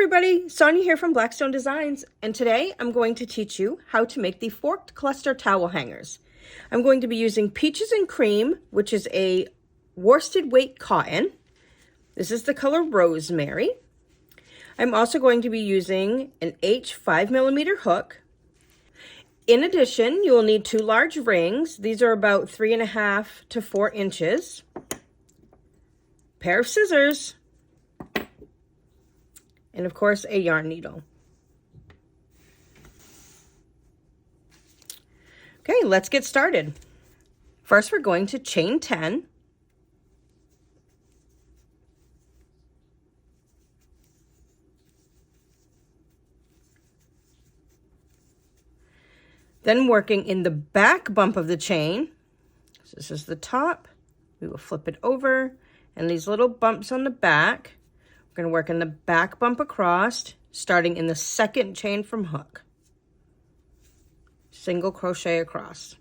everybody, Sonia here from Blackstone Designs, and today I'm going to teach you how to make the forked cluster towel hangers. I'm going to be using Peaches and Cream, which is a worsted weight cotton. This is the color Rosemary. I'm also going to be using an H 5mm hook. In addition, you will need 2 large rings. These are about 3.5 to 4 inches. Pair of scissors. And of course, a yarn needle. Okay, let's get started. First, we're going to chain 10. Then working in the back bump of the chain. So this is the top. We will flip it over, and these little bumps on the back. We're going to work in the back bump across, starting in the second chain from hook. Single crochet across.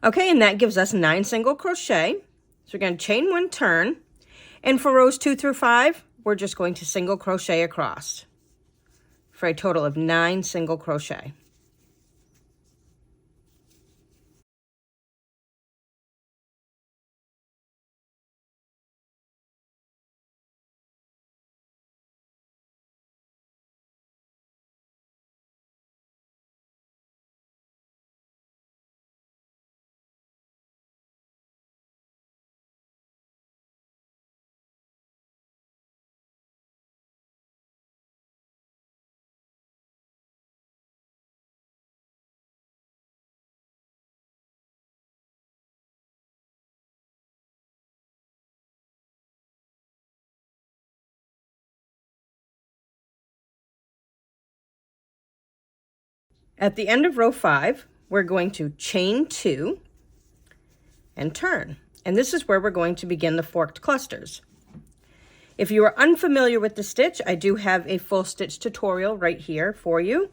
Okay, and that gives us 9 single crochet. So we're going to chain 1 turn, and for rows 2 through 5, we're just going to single crochet across for a total of 9 single crochet. At the end of row 5, we're going to chain 2 and turn. And this is where we're going to begin the forked clusters. If you are unfamiliar with the stitch, I do have a full stitch tutorial right here for you.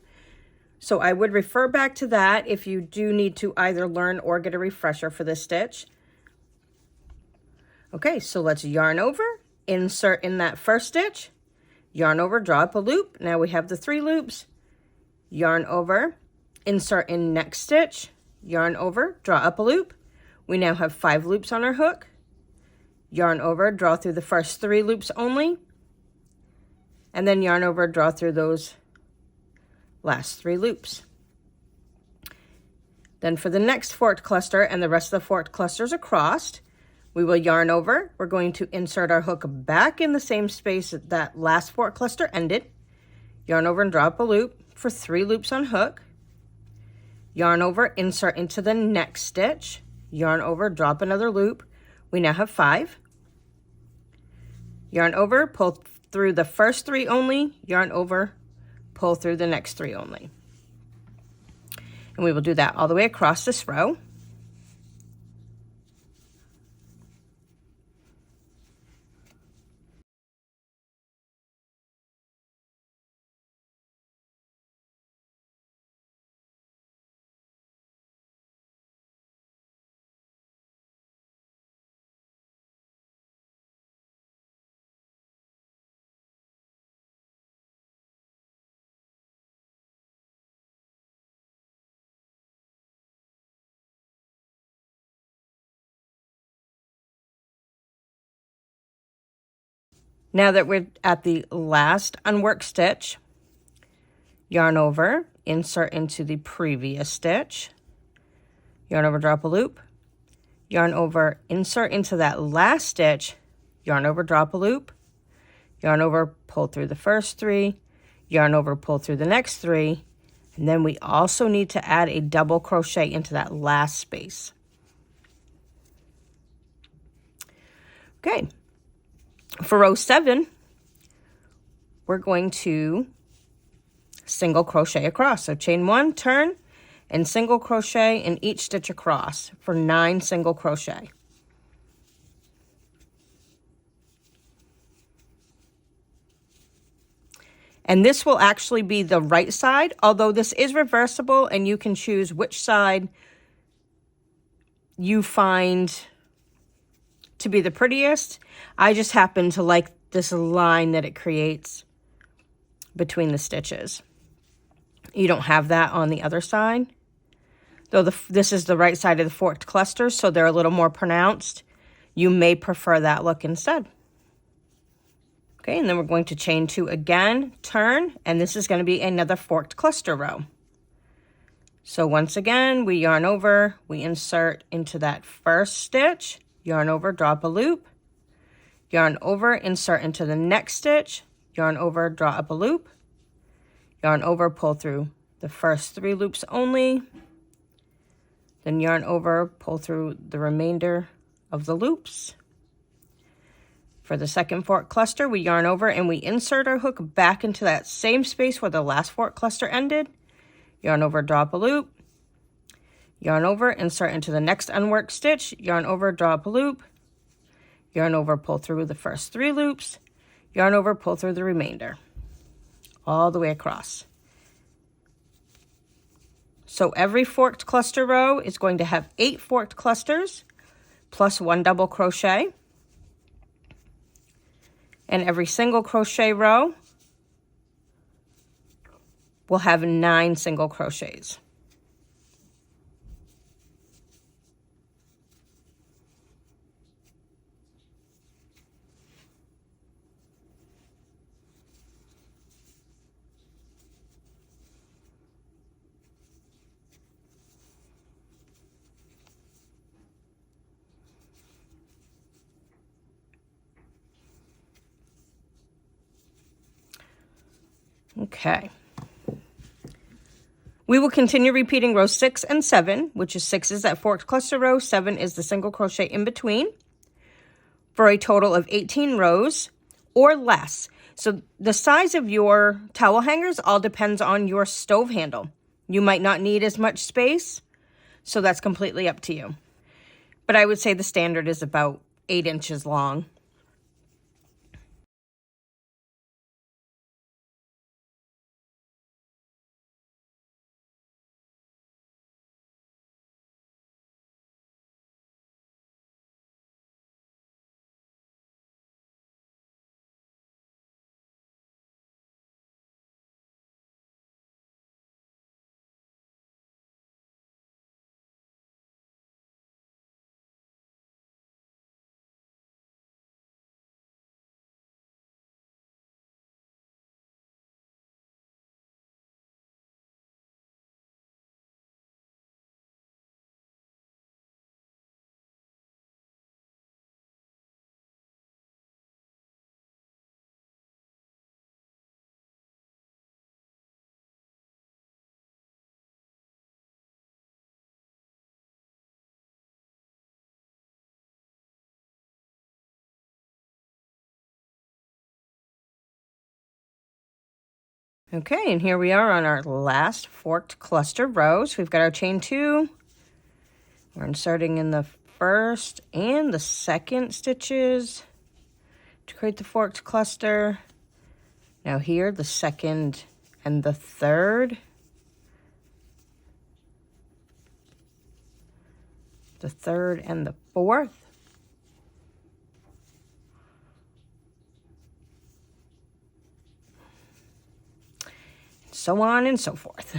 So I would refer back to that if you do need to either learn or get a refresher for this stitch. Okay, so let's yarn over, insert in that first stitch, yarn over, draw up a loop. Now we have the 3 loops. Yarn over, insert in next stitch, yarn over, draw up a loop. We now have 5 loops on our hook. Yarn over, draw through the first 3 loops only, and then yarn over, draw through those last 3 loops. Then for the next forked cluster and the rest of the forked clusters across, we will yarn over. We're going to insert our hook back in the same space that last forked cluster ended. Yarn over and draw up a loop for 3 loops on hook. Yarn over, insert into the next stitch, yarn over, drop another loop. We now have 5. Yarn over, pull through the first 3 only, yarn over, pull through the next 3 only. And we will do that all the way across this row. Now that we're at the last unworked stitch, yarn over, insert into the previous stitch, yarn over, drop a loop, yarn over, insert into that last stitch, yarn over, drop a loop, yarn over, pull through the first 3, yarn over, pull through the next 3, and then we also need to add a double crochet into that last space. Okay, for row 7, we're going to single crochet across. So chain 1, turn, and single crochet in each stitch across for 9 single crochet. And this will actually be the right side, although this is reversible and you can choose which side you find to be the prettiest. I just happen to like this line that it creates between the stitches. You don't have that on the other side. Though this is the right side of the forked clusters, so they're a little more pronounced. You may prefer that look instead. Okay, and then we're going to chain 2 again, turn, and this is going to be another forked cluster row. So once again, we yarn over, we insert into that first stitch, yarn over, draw up a loop, yarn over, insert into the next stitch, yarn over, draw up a loop, yarn over, pull through the first 3 loops only, then yarn over, pull through the remainder of the loops. For the second fork cluster, we yarn over and we insert our hook back into that same space where the last fork cluster ended. Yarn over, draw up a loop, yarn over, insert into the next unworked stitch, yarn over, draw up a loop, yarn over, pull through the first 3 loops, yarn over, pull through the remainder, all the way across. So every forked cluster row is going to have 8 forked clusters plus 1 double crochet. And every single crochet row will have 9 single crochets. Okay. We will continue repeating rows 6 and 7, which is 6 is that forked cluster row, 7 is the single crochet in between, for a total of 18 rows or less. So the size of your towel hangers all depends on your stove handle. You might not need as much space, so that's completely up to you. But I would say the standard is about 8 inches long. Okay, and here we are on our last forked cluster row. So we've got our chain 2. We're inserting in the first and the second stitches to create the forked cluster. Now here, the second and the third. The third and the fourth. So on and so forth.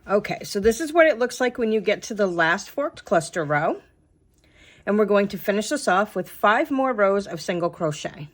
Okay, so this is what it looks like when you get to the last forked cluster row. And we're going to finish this off with 5 more rows of single crochet.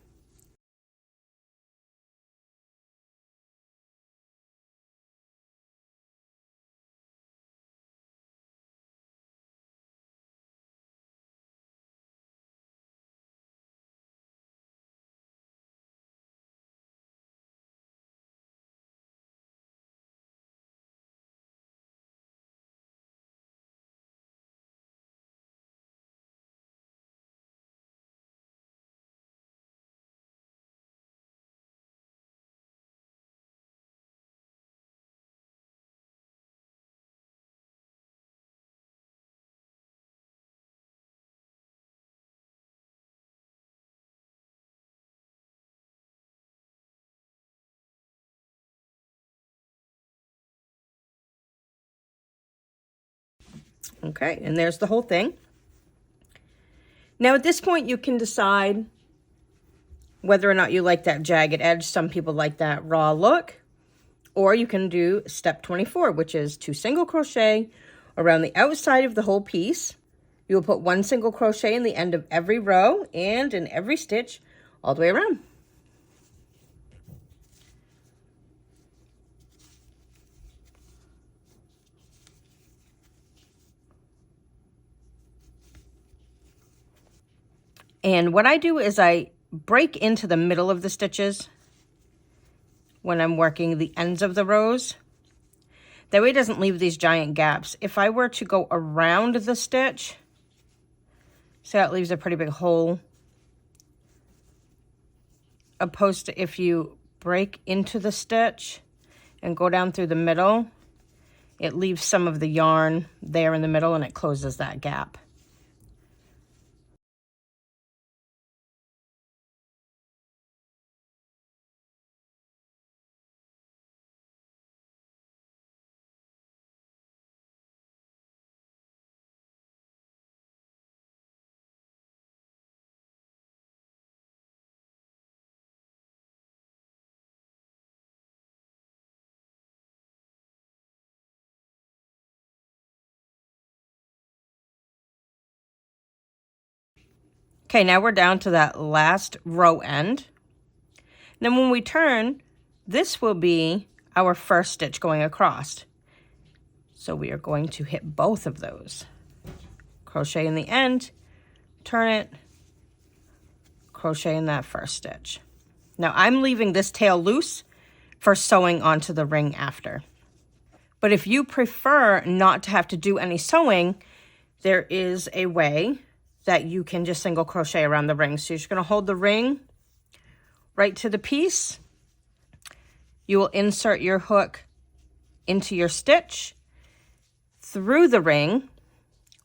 Okay, and there's the whole thing. Now at this point you can decide whether or not you like that jagged edge. Some people like that raw look. Or you can do step 24, which is 2 single crochet around the outside of the whole piece. You will put 1 single crochet in the end of every row and in every stitch all the way around. And what I do is I break into the middle of the stitches when I'm working the ends of the rows. That way it doesn't leave these giant gaps. If I were to go around the stitch, see how it leaves a pretty big hole? Opposed to if you break into the stitch and go down through the middle, it leaves some of the yarn there in the middle and it closes that gap. Okay, now we're down to that last row end. Then when we turn, this will be our first stitch going across. So we are going to hit both of those. Crochet in the end, turn it, crochet in that first stitch. Now I'm leaving this tail loose for sewing onto the ring after. But if you prefer not to have to do any sewing, there is a way that you can just single crochet around the ring. So you're just going to hold the ring right to the piece. You will insert your hook into your stitch through the ring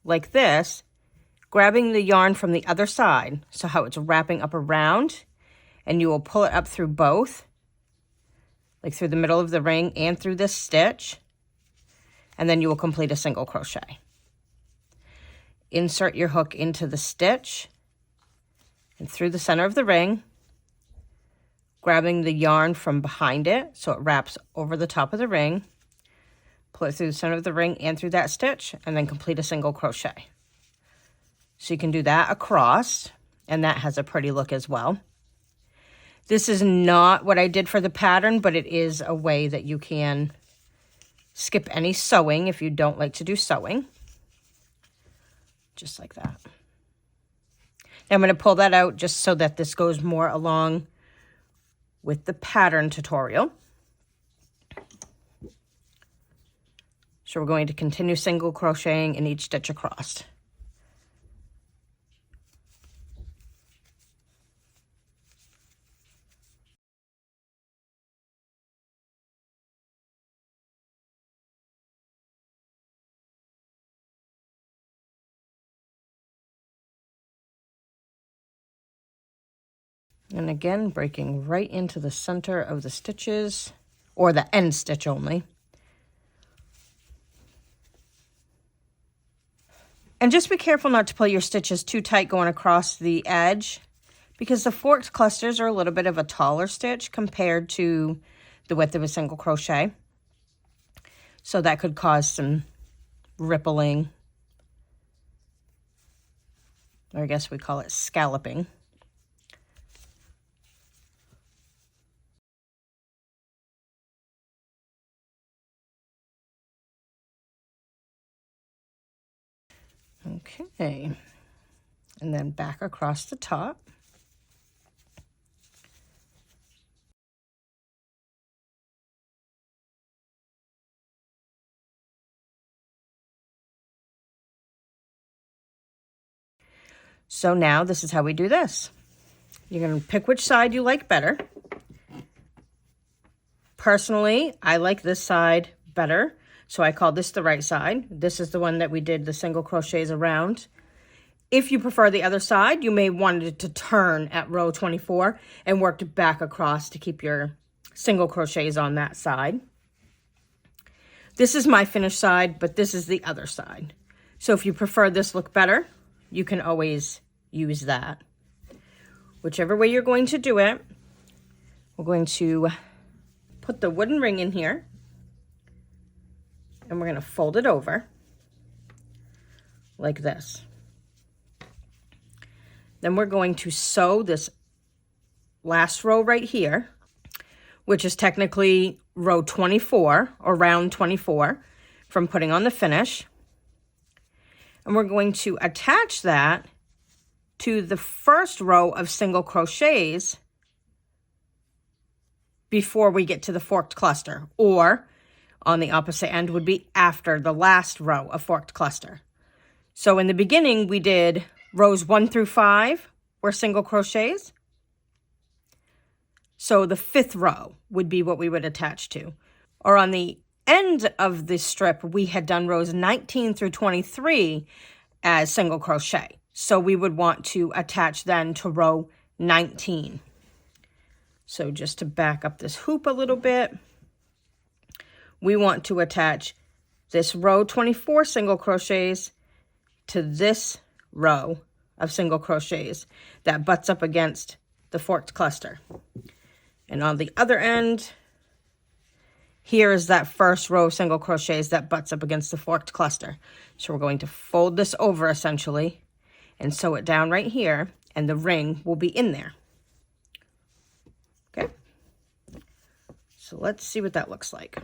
like this, grabbing the yarn from the other side, so how it's wrapping up around, and you will pull it up through both, like through the middle of the ring and through this stitch, and then you will complete a single crochet. Insert your hook into the stitch and through the center of the ring, grabbing the yarn from behind it so it wraps over the top of the ring, pull it through the center of the ring and through that stitch, and then complete a single crochet. So you can do that across, and that has a pretty look as well. This is not what I did for the pattern, but it is a way that you can skip any sewing if you don't like to do sewing. Just like that. Now I'm going to pull that out just so that this goes more along with the pattern tutorial. So we're going to continue single crocheting in each stitch across. And again, breaking right into the center of the stitches, or the end stitch only. And just be careful not to pull your stitches too tight going across the edge, because the forked clusters are a little bit of a taller stitch compared to the width of a single crochet. So that could cause some rippling. or I guess we call it scalloping. Okay, and then back across the top. So now this is how we do this. You're going to pick which side you like better. Personally, I like this side better, so I call this the right side. This is the one that we did the single crochets around. If you prefer the other side, you may want it to turn at row 24 and work back across to keep your single crochets on that side. This is my finished side, but this is the other side. So if you prefer this look better, you can always use that. Whichever way you're going to do it, we're going to put the wooden ring in here and we're going to fold it over like this. Then we're going to sew this last row right here, which is technically row 24 or round 24 from putting on the finish. And we're going to attach that to the first row of single crochets before we get to the forked cluster, or on the opposite end would be after the last row of forked cluster. So in the beginning, we did rows 1 through 5 were single crochets. So the 5th row would be what we would attach to. Or on the end of the strip, we had done rows 19 through 23 as single crochet. So we would want to attach then to row 19. So just to back up this hoop a little bit, we want to attach this row 24 single crochets to this row of single crochets that butts up against the forked cluster. And on the other end, here is that first row of single crochets that butts up against the forked cluster. So we're going to fold this over essentially and sew it down right here, and the ring will be in there. Okay, so let's see what that looks like.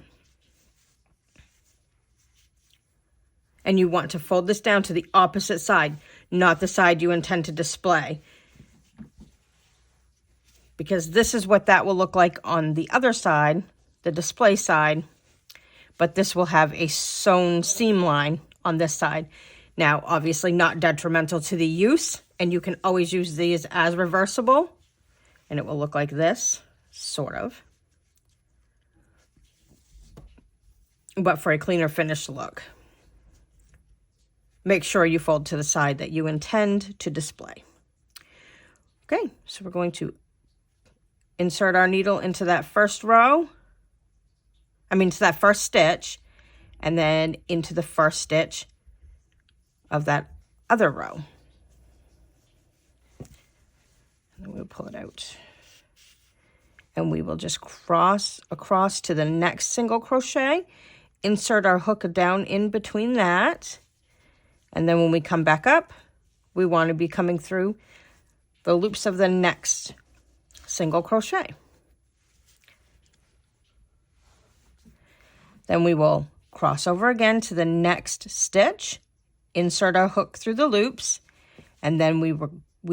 And you want to fold this down to the opposite side, not the side you intend to display, because this is what that will look like on the other side, the display side, but this will have a sewn seam line on this side. Now, obviously not detrimental to the use, and you can always use these as reversible, and it will look like this, sort of, but for a cleaner finished look. Make sure you fold to the side that you intend to display. Okay, so we're going to insert our needle into that first row, to that first stitch, and then into the first stitch of that other row. And then we'll pull it out. And we will just cross across to the next single crochet, insert our hook down in between that, and then when we come back up, we want to be coming through the loops of the next single crochet. Then we will cross over again to the next stitch, insert our hook through the loops, and then we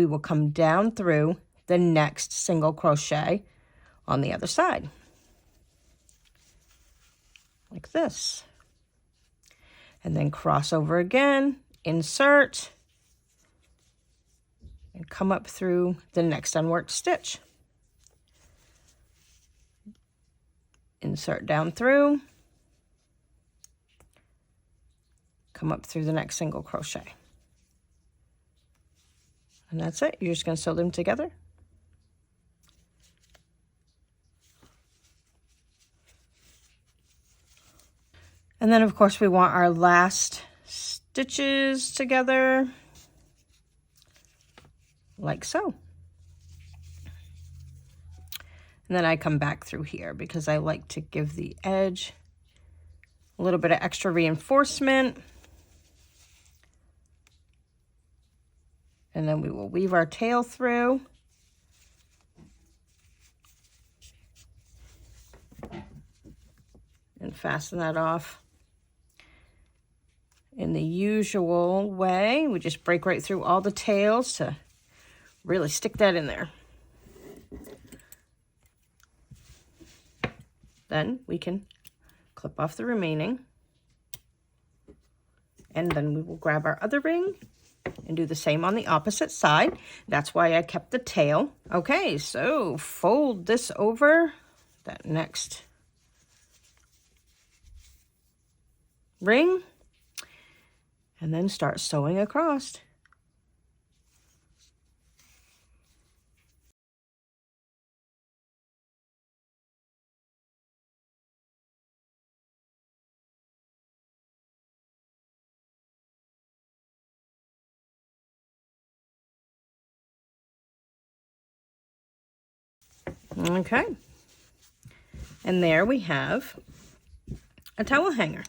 will come down through the next single crochet on the other side, like this. And then cross over again, insert, and come up through the next unworked stitch. Insert down through, come up through the next single crochet. And that's it. You're just going to sew them together. And then, of course, we want our last stitches together, like so. And then I come back through here because I like to give the edge a little bit of extra reinforcement. And then we will weave our tail through. And fasten that off in the usual way. We just break right through all the tails to really stick that in there. Then we can clip off the remaining. And then we will grab our other ring and do the same on the opposite side. That's why I kept the tail. Okay, so fold this over that next ring and then start sewing across. Okay, and there we have a towel hanger.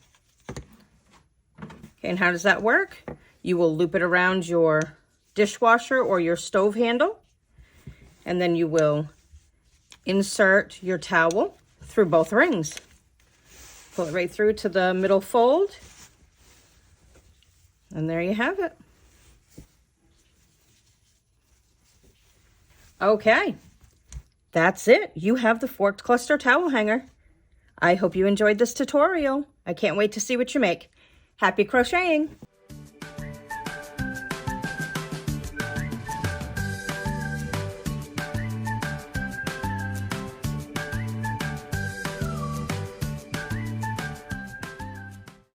Okay, and how does that work? You will loop it around your dishwasher or your stove handle, and then you will insert your towel through both rings. Pull it right through to the middle fold, and there you have it. Okay. That's it. You have the forked cluster towel hanger. I hope you enjoyed this tutorial. I can't wait to see what you make. Happy crocheting!